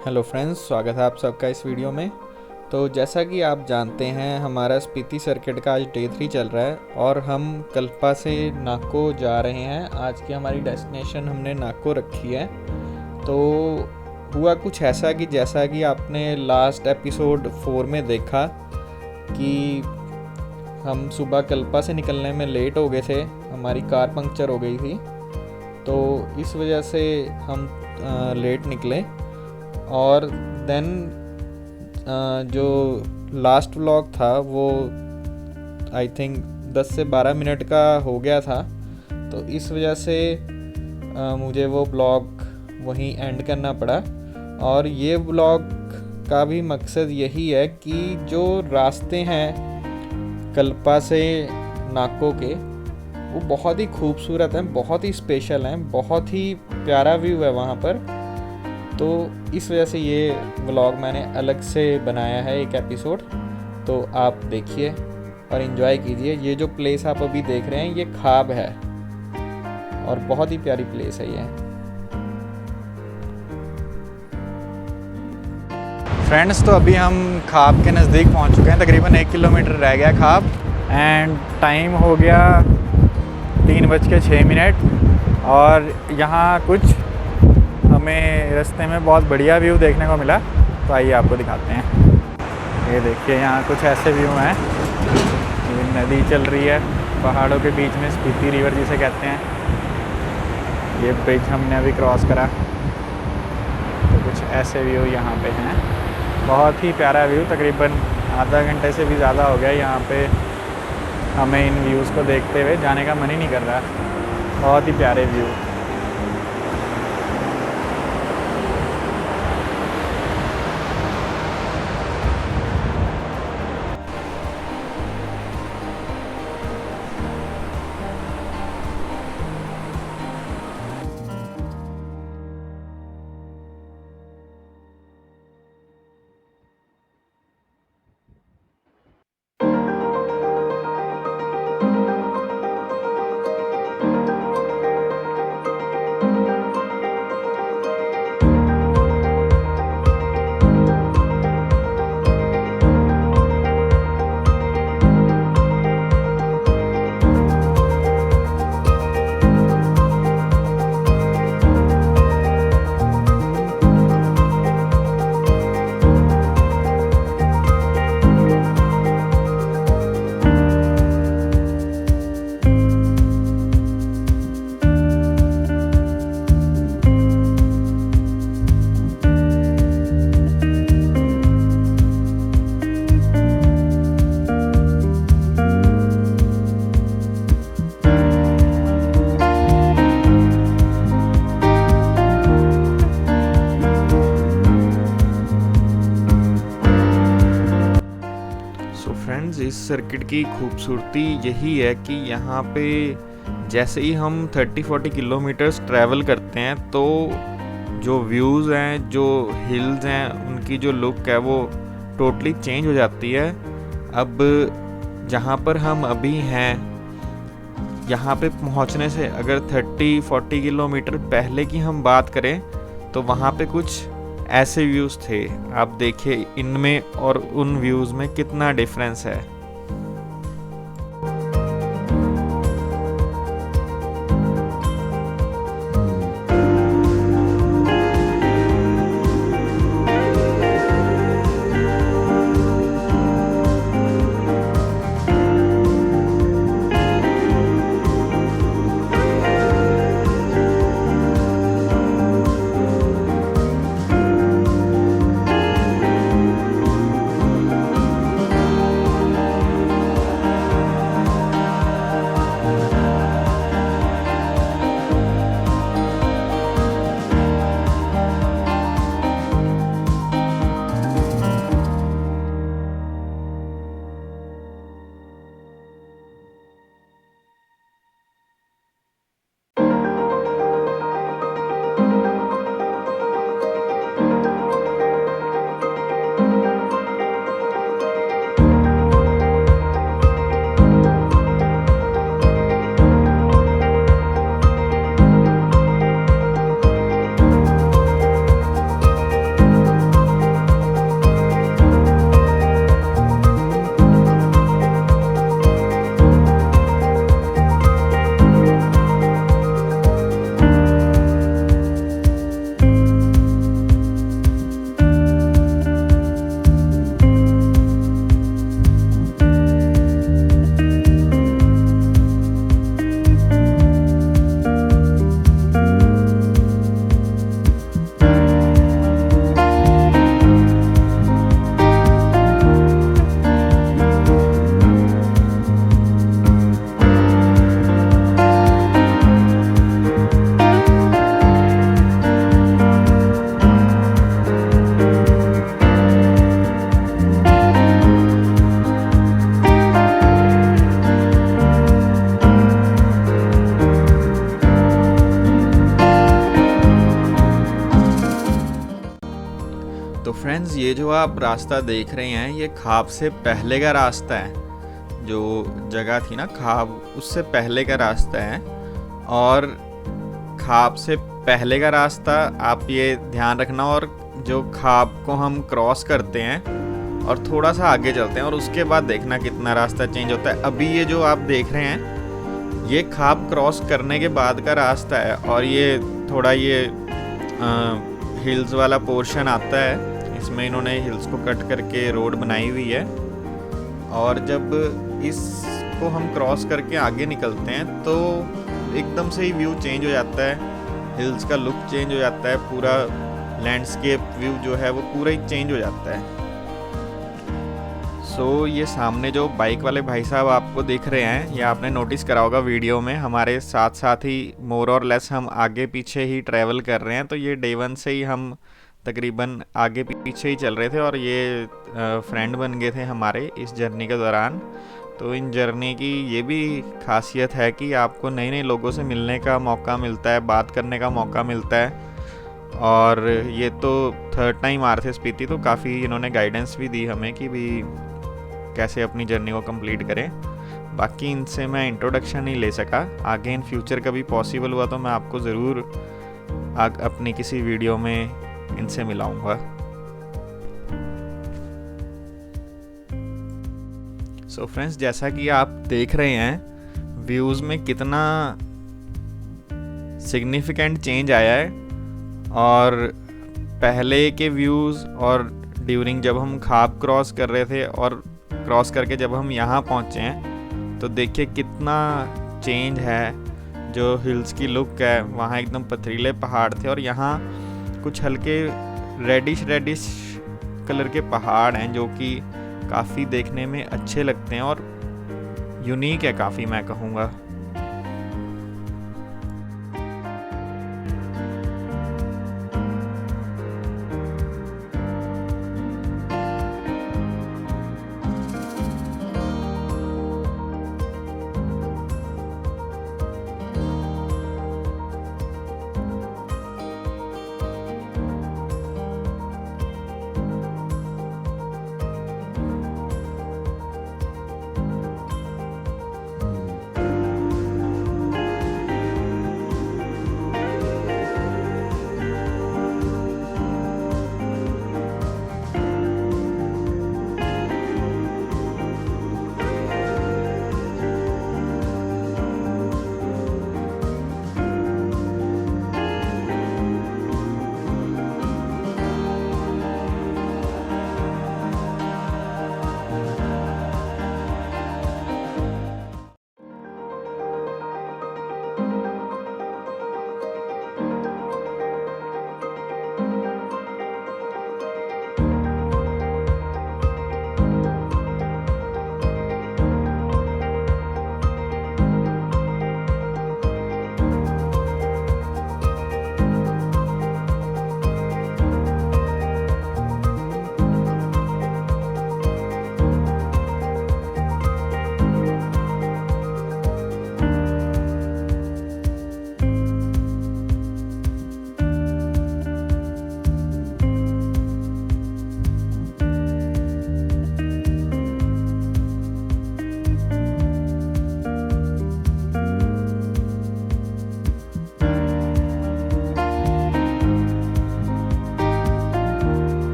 Hello friends, स्वागत है आप सबका इस वीडियो में। तो जैसा कि आप जानते हैं, हमारा स्पीति सर्किट का आज डे 3 चल रहा है और हम कल्पा से नाको जा रहे हैं। आज की हमारी डेस्टिनेशन हमने नाको रखी है। तो हुआ कुछ ऐसा कि जैसा कि आपने लास्ट एपिसोड 4 में देखा कि हम सुबह कल्पा से निकलने में लेट हो गए थे, हमारी कार पंक्चर हो गई थी। तो इस वजह से हम लेट निकले और देन जो लास्ट व्लॉग था वो आई थिंक 10 से 12 मिनट का हो गया था। तो इस वजह से मुझे वो ब्लॉग वहीं एंड करना पड़ा। और ये ब्लॉग का भी मकसद यही है कि जो रास्ते हैं कल्पा से नाको के, वो बहुत ही खूबसूरत हैं, बहुत ही स्पेशल हैं, बहुत ही प्यारा व्यू है वहाँ पर। तो इस वजह से ये व्लॉग मैंने अलग से बनाया है, एक एपिसोड। तो आप देखिए और इन्जॉय कीजिए। ये जो प्लेस आप अभी देख रहे हैं ये खाब है और बहुत ही प्यारी प्लेस है ये। फ्रेंड्स, तो अभी हम खाब के नज़दीक पहुंच चुके हैं। तकरीबन 1 किलोमीटर रह गया खाब एंड टाइम हो गया 3:06 और यहाँ कुछ हमें रास्ते में बहुत बढ़िया व्यू देखने को मिला। तो आइए आपको दिखाते हैं। ये देखिए, यहाँ कुछ ऐसे व्यू हैं। ये नदी चल रही है पहाड़ों के बीच में, स्पीति रिवर जिसे कहते हैं। ये ब्रिज हमने अभी क्रॉस करा। तो कुछ ऐसे व्यू यहाँ पे हैं, बहुत ही प्यारा व्यू। तकरीबन आधा घंटे से भी ज़्यादा हो गया यहाँ पे हमें इन व्यूज़ को देखते हुए जाने का मन ही नहीं कर रहा। बहुत ही प्यारे व्यू। फ्रेंड्स, इस सर्किट की खूबसूरती यही है कि यहाँ पे जैसे ही हम 30-40 किलोमीटर्स ट्रैवल करते हैं तो जो व्यूज़ हैं, जो हिल्स हैं, उनकी जो लुक है वो टोटली चेंज हो जाती है। अब जहाँ पर हम अभी हैं, यहाँ पे पहुँचने से अगर 30-40 किलोमीटर पहले की हम बात करें तो वहाँ पे कुछ ऐसे व्यूज़ थे। आप देखिए इनमें और उन व्यूज़ में कितना डिफरेंस है। तो फ्रेंड्स, ये जो आप रास्ता देख रहे हैं ये खाब से पहले का रास्ता है। जो जगह थी ना खाब, उससे पहले का रास्ता है। और खाब से पहले का रास्ता आप ये ध्यान रखना, और जो खाब को हम क्रॉस करते हैं और थोड़ा सा आगे चलते हैं और उसके बाद देखना कितना रास्ता चेंज होता है। अभी ये जो आप देख रहे हैं ये खाब क्रॉस करने के बाद का रास्ता है, और ये थोड़ा ये हिल्स वाला पोर्शन आता है। इसमें इन्होंने हिल्स को कट करके रोड बनाई हुई है, और जब इसको हम क्रॉस करके आगे निकलते हैं तो एकदम से ही व्यू चेंज हो जाता है, हिल्स का लुक चेंज हो जाता है, पूरा लैंडस्केप व्यू जो है वो पूरा ही चेंज हो जाता है। सो ये सामने जो बाइक वाले भाई साहब आपको दिख रहे हैं, ये आपने नोटिस करा होगा वीडियो में, हमारे साथ साथ ही मोर और लेस हम आगे पीछे ही ट्रैवल कर रहे हैं। तो ये डे 1 से ही हम तकरीबन आगे पीछे ही चल रहे थे, और ये फ्रेंड बन गए थे हमारे इस जर्नी के दौरान। तो इन जर्नी की ये भी खासियत है कि आपको नए नए लोगों से मिलने का मौका मिलता है, बात करने का मौका मिलता है। और ये तो 3rd टाइम आ रहे थे स्पीति, तो काफ़ी इन्होंने गाइडेंस भी दी हमें कि भी कैसे अपनी जर्नी को कंप्लीट करें। बाकी इनसे मैं इंट्रोडक्शन नहीं ले सका, आगे इन फ्यूचर कभी पॉसिबल हुआ तो मैं आपको ज़रूर अपनी किसी वीडियो में इनसे मिलाऊंगा। सो फ्रेंड्स, जैसा कि आप देख रहे हैं व्यूज़ में कितना सिग्निफिकेंट चेंज आया है, और पहले के व्यूज़ और ड्यूरिंग जब हम खाब क्रॉस कर रहे थे और क्रॉस करके जब हम यहाँ पहुँचे हैं, तो देखिए कितना चेंज है। जो हिल्स की लुक है, वहाँ एकदम पथरीले पहाड़ थे, और यहाँ कुछ हल्के रेडिश कलर के पहाड़ हैं जो कि काफ़ी देखने में अच्छे लगते हैं और यूनिक है काफ़ी, मैं कहूँगा।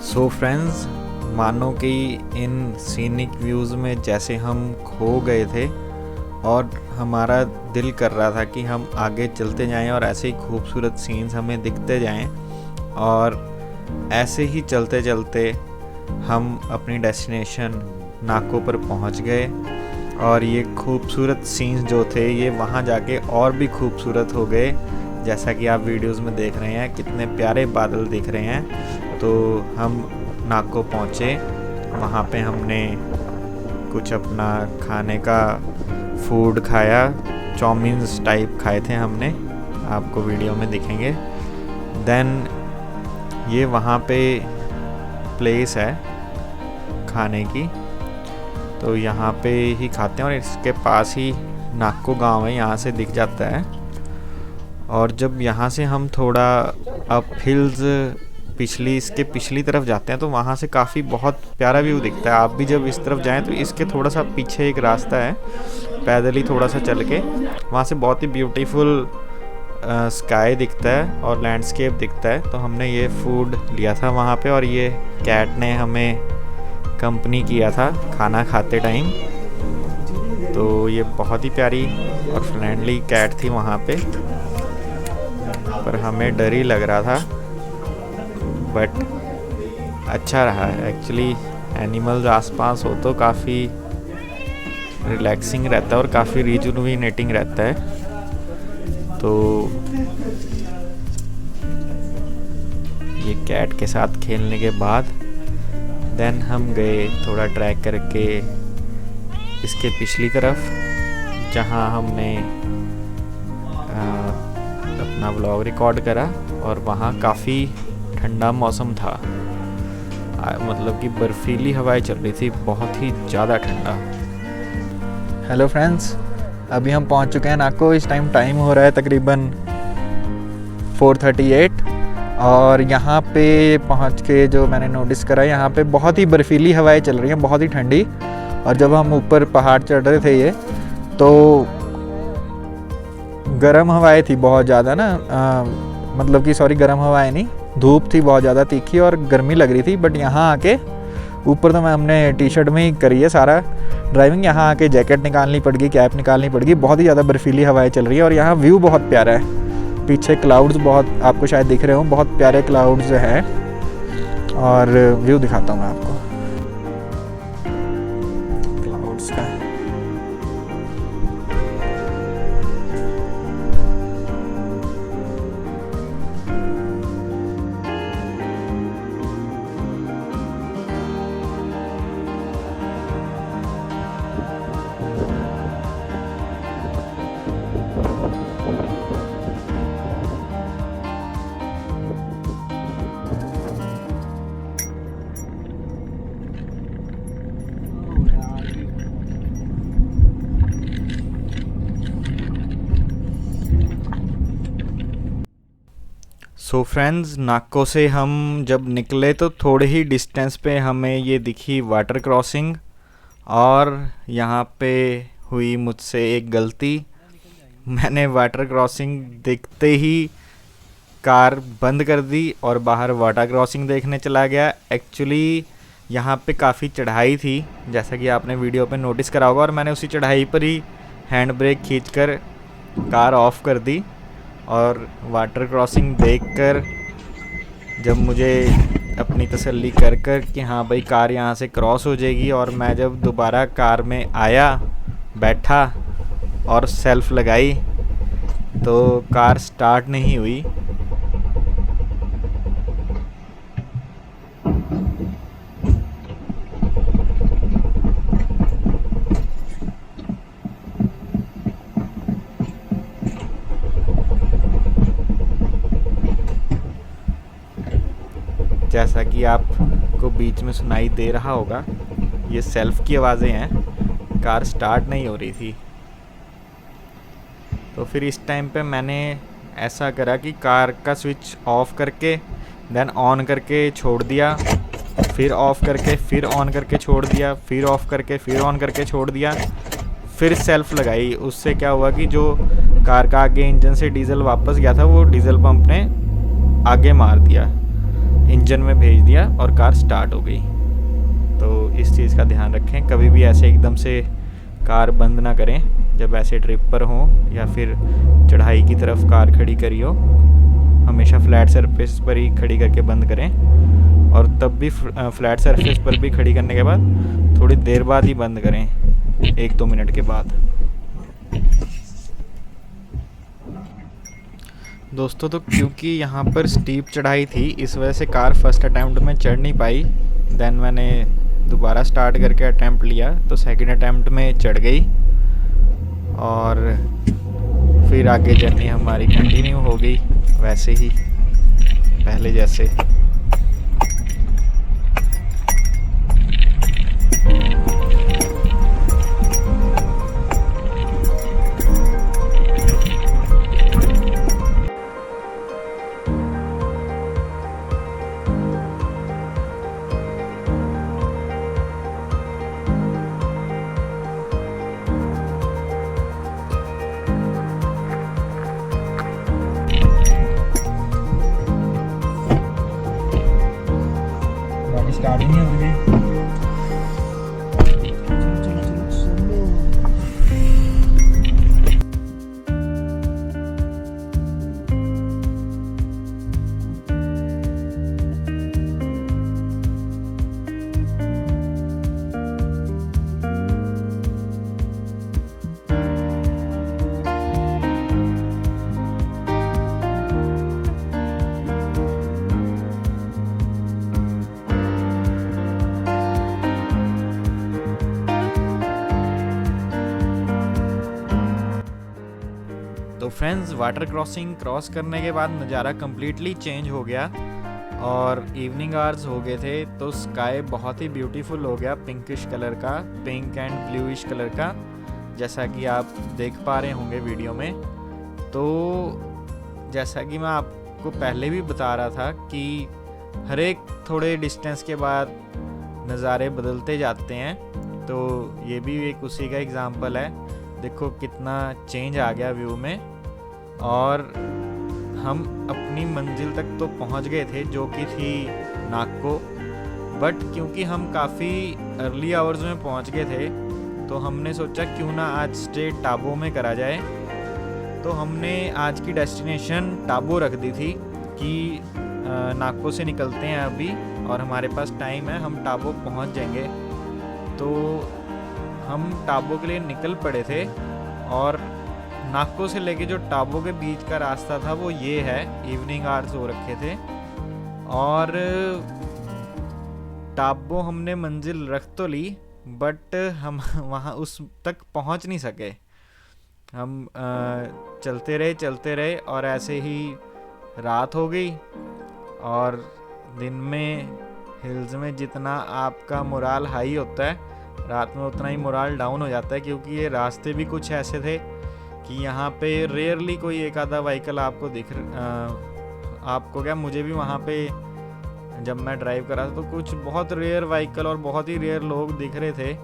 सो फ्रेंड्स, मानो कि इन सीनिक व्यूज़ में जैसे हम खो गए थे और हमारा दिल कर रहा था कि हम आगे चलते जाएं और ऐसे ही खूबसूरत सीन्स हमें दिखते जाएं, और ऐसे ही चलते चलते हम अपनी डेस्टिनेशन नाको पर पहुंच गए। और ये खूबसूरत सीन्स जो थे ये वहाँ जाके और भी खूबसूरत हो गए, जैसा कि आप वीडियोस में देख रहे हैं कितने प्यारे बादल दिख रहे हैं। तो हम नाको पहुँचे, वहाँ पे हमने कुछ अपना खाने का फूड खाया, चाउमीन्स टाइप खाए थे हमने, आपको वीडियो में दिखेंगे। देन ये वहाँ पे प्लेस है खाने की, तो यहाँ पे ही खाते हैं और इसके पास ही नाको गांव है, यहाँ से दिख जाता है। और जब यहाँ से हम थोड़ा अप हिल्स इसके पिछली तरफ जाते हैं तो वहाँ से काफ़ी बहुत प्यारा व्यू दिखता है। आप भी जब इस तरफ जाएं तो इसके थोड़ा सा पीछे एक रास्ता है, पैदल ही थोड़ा सा चल के वहाँ से बहुत ही ब्यूटीफुल स्काई दिखता है और लैंडस्केप दिखता है। तो हमने ये फूड लिया था वहाँ पे और ये कैट ने हमें कंपनी किया था खाना खाते टाइम। तो ये बहुत ही प्यारी और फ्रेंडली कैट थी वहाँ पे, पर हमें डर ही लग रहा था, बट अच्छा रहा। एक्चुअली एनिमल्स आसपास हो तो काफ़ी रिलैक्सिंग रहता है और काफ़ी रिजुविनेटिंग रहता है। तो ये कैट के साथ खेलने के बाद देन हम गए थोड़ा ट्रैक करके इसके पिछली तरफ, जहाँ हमने अपना व्लॉग रिकॉर्ड करा। और वहाँ काफ़ी ठंडा मौसम था, मतलब कि बर्फीली हवाएं चल रही थी, बहुत ही ज़्यादा ठंडा। हेलो फ्रेंड्स, अभी हम पहुंच चुके हैं नाको। इस टाइम हो रहा है तकरीबन 4:38 और यहाँ पे पहुँच के जो मैंने नोटिस करा, यहाँ पे बहुत ही बर्फीली हवाएं चल रही हैं, बहुत ही ठंडी। और जब हम ऊपर पहाड़ चढ़ रहे थे ये, तो गर्म हवाएं थी बहुत ज़्यादा ना, मतलब कि सॉरी, गर्म हवाएं नहीं, धूप थी बहुत ज़्यादा तीखी और गर्मी लग रही थी। बट यहाँ आके ऊपर तो हमने टी शर्ट में ही करी है सारा ड्राइविंग, यहाँ आके जैकेट निकालनी पड़गी, कैप निकालनी पड़गी। बहुत ही ज़्यादा बर्फीली हवाएं चल रही है और यहाँ व्यू बहुत प्यारा है। पीछे क्लाउड्स बहुत आपको शायद दिख रहे हो, बहुत प्यारे क्लाउड्स हैं। और व्यू दिखाता हूँ मैं आपको क्लाउड्स का। सो फ्रेंड्स, नाको से हम जब निकले तो थोड़े ही डिस्टेंस पे हमें ये दिखी वाटर क्रॉसिंग, और यहाँ पे हुई मुझसे एक गलती। मैंने वाटर क्रॉसिंग देखते ही कार बंद कर दी और बाहर वाटर क्रॉसिंग देखने चला गया। एक्चुअली यहाँ पे काफ़ी चढ़ाई थी, जैसा कि आपने वीडियो पे नोटिस करा होगा, और मैंने उसी चढ़ाई पर ही हैंड ब्रेक खींचकर कार ऑफ कर दी। और वाटर क्रॉसिंग देखकर जब मुझे अपनी तसल्ली कर कि हाँ भाई कार यहाँ से क्रॉस हो जाएगी, और मैं जब दोबारा कार में आया, बैठा और सेल्फ लगाई तो कार स्टार्ट नहीं हुई। जैसा कि आपको बीच में सुनाई दे रहा होगा, ये सेल्फ की आवाज़ें हैं, कार स्टार्ट नहीं हो रही थी। तो फिर इस टाइम पे मैंने ऐसा करा कि कार का स्विच ऑफ करके देन ऑन करके छोड़ दिया, फिर ऑफ़ करके फिर ऑन करके छोड़ दिया, फिर ऑफ़ करके फिर ऑन करके छोड़ दिया, फिर सेल्फ लगाई। उससे क्या हुआ कि जो कार का आगे इंजन से डीजल वापस गया था, वो डीजल पंप ने आगे मार दिया, इंजन में भेज दिया और कार स्टार्ट हो गई। तो इस चीज़ का ध्यान रखें, कभी भी ऐसे एकदम से कार बंद ना करें जब ऐसे ट्रिप पर हों या फिर चढ़ाई की तरफ कार खड़ी करी हो। हमेशा फ्लैट सरफेस पर ही खड़ी करके बंद करें, और तब भी फ्लैट सरफेस पर भी खड़ी करने के बाद थोड़ी देर बाद ही बंद करें, 1-2 मिनट के बाद। दोस्तों, तो क्योंकि यहाँ पर स्टीप चढ़ाई थी, इस वजह से कार फर्स्ट अटैम्प्ट में चढ़ नहीं पाई। देन मैंने दोबारा स्टार्ट करके अटैम्प्ट लिया तो सेकंड अटैम्प्ट में चढ़ गई और फिर आगे जर्नी हमारी कंटिन्यू हो गई वैसे ही पहले जैसे। स्टार्ट ही नहीं हो रही। तो फ्रेंड्स, वाटर क्रॉसिंग क्रॉस करने के बाद नज़ारा कम्प्लीटली चेंज हो गया और इवनिंग आवर्स हो गए थे तो स्काई बहुत ही ब्यूटीफुल हो गया, पिंकिश कलर का, पिंक एंड ब्लूइश कलर का, जैसा कि आप देख पा रहे होंगे वीडियो में। तो जैसा कि मैं आपको पहले भी बता रहा था कि हर एक थोड़े डिस्टेंस के बाद नज़ारे बदलते जाते हैं, तो ये भी एक उसी का एग्जांपल है। देखो कितना चेंज आ गया व्यू में। और हम अपनी मंजिल तक तो पहुंच गए थे जो कि थी नाको, बट क्योंकि हम काफ़ी अर्ली आवर्स में पहुंच गए थे तो हमने सोचा क्यों ना आज स्टे टाबो में करा जाए। तो हमने आज की डेस्टिनेशन टाबो रख दी थी कि नाको से निकलते हैं अभी और हमारे पास टाइम है, हम टाबो पहुंच जाएंगे। तो हम टाबो के लिए निकल पड़े थे और नाको से लेके जो टाबो के बीच का रास्ता था वो ये है। इवनिंग आवर्स हो रखे थे और टाबो हमने मंजिल रख तो ली बट हम वहाँ उस तक पहुँच नहीं सके। हम चलते रहे और ऐसे ही रात हो गई। और दिन में हिल्स में जितना आपका मोराल हाई होता है, रात में उतना ही मोराल डाउन हो जाता है, क्योंकि ये रास्ते भी कुछ ऐसे थे कि यहाँ पे रेयरली कोई एक आधा व्हीकल आपको आपको क्या, मुझे भी वहाँ पे जब मैं ड्राइव कर रहा था तो कुछ बहुत रेयर व्हीकल और बहुत ही रेयर लोग दिख रहे थे।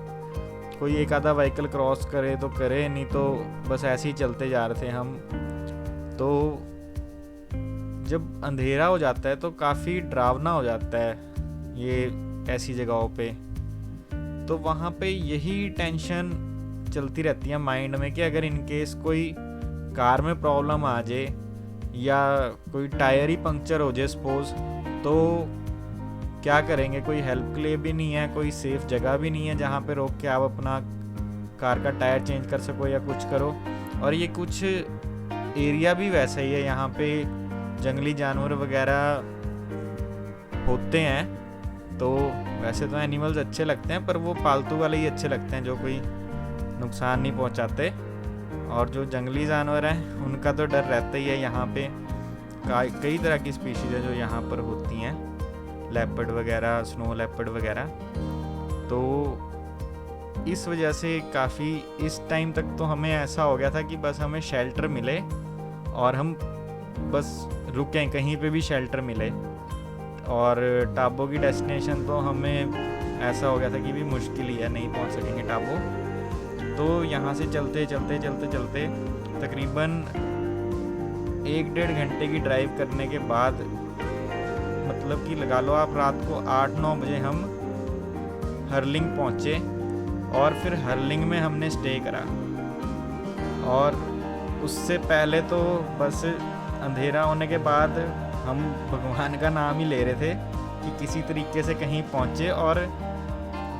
कोई एक आधा व्हीकल क्रॉस करे तो करे, नहीं तो बस ऐसे ही चलते जा रहे थे हम। तो जब अंधेरा हो जाता है तो काफ़ी डरावना हो जाता है ये ऐसी जगहों पे। तो वहाँ पे यही टेंशन चलती रहती है माइंड में कि अगर इनकेस कोई कार में प्रॉब्लम आ जाए या कोई टायर ही पंक्चर हो जाए सपोज, तो क्या करेंगे। कोई हेल्प के लिए भी नहीं है, कोई सेफ जगह भी नहीं है जहाँ पे रोक के आप अपना कार का टायर चेंज कर सको या कुछ करो। और ये कुछ एरिया भी वैसा ही है, यहाँ पे जंगली जानवर वगैरह होते हैं। तो वैसे तो एनिमल्स अच्छे लगते हैं पर वो पालतू वाले ही अच्छे लगते हैं जो कोई नुकसान नहीं पहुंचाते। और जो जंगली जानवर हैं उनका तो डर रहता ही है। यहाँ पे कई तरह की स्पीशीज़ है जो यहाँ पर होती हैं, लेपर्ड वगैरह, स्नो लेपर्ड वगैरह। तो इस वजह से काफ़ी इस टाइम तक तो हमें ऐसा हो गया था कि बस हमें शेल्टर मिले और हम बस रुकें, कहीं पे भी शेल्टर मिले। और टाबो की डेस्टिनेशन तो हमें ऐसा हो गया था कि भी मुश्किल ही है, नहीं पहुंच सकेंगे टाबो। तो यहाँ से चलते तकरीबन 1-1.5 घंटे की ड्राइव करने के बाद, मतलब कि लगा लो आप रात को 8-9 बजे हम हर्लिंग पहुँचे और फिर हर्लिंग में हमने स्टे करा। और उससे पहले तो बस अंधेरा होने के बाद हम भगवान का नाम ही ले रहे थे कि किसी तरीके से कहीं पहुँचे। और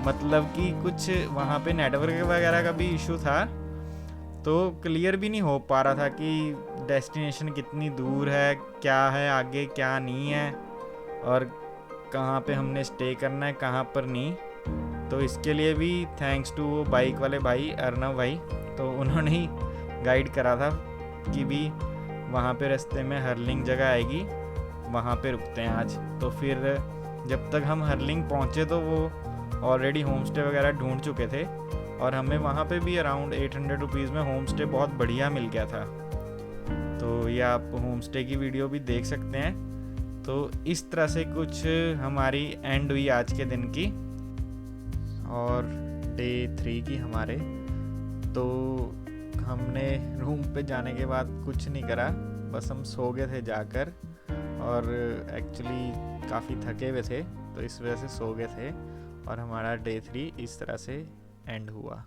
मतलब कि कुछ वहाँ पे नेटवर्क वगैरह का भी इशू था, तो क्लियर भी नहीं हो पा रहा था कि डेस्टिनेशन कितनी दूर है, क्या है आगे, क्या नहीं है, और कहाँ पे हमने स्टे करना है, कहाँ पर नहीं। तो इसके लिए भी थैंक्स टू वो बाइक वाले भाई अर्नव भाई, तो उन्होंने ही गाइड करा था कि भी वहाँ पे रास्ते में हर्लिंग जगह आएगी, वहाँ पे रुकते हैं आज। तो फिर जब तक हम हर्लिंग पहुँचे तो वो ऑलरेडी होम स्टे वगैरह ढूंढ चुके थे, और हमें वहाँ पे भी अराउंड 800 रुपीज़ में होम स्टे बहुत बढ़िया मिल गया था। तो ये आप होम स्टे की वीडियो भी देख सकते हैं। तो इस तरह से कुछ हमारी एंड हुई आज के दिन की और डे 3 की हमारे। तो हमने रूम पे जाने के बाद कुछ नहीं करा, बस हम सो गए थे जाकर, और एक्चुअली काफ़ी थके हुए थे तो इस वजह से सो गए थे, और हमारा डे 3 इस तरह से एंड हुआ।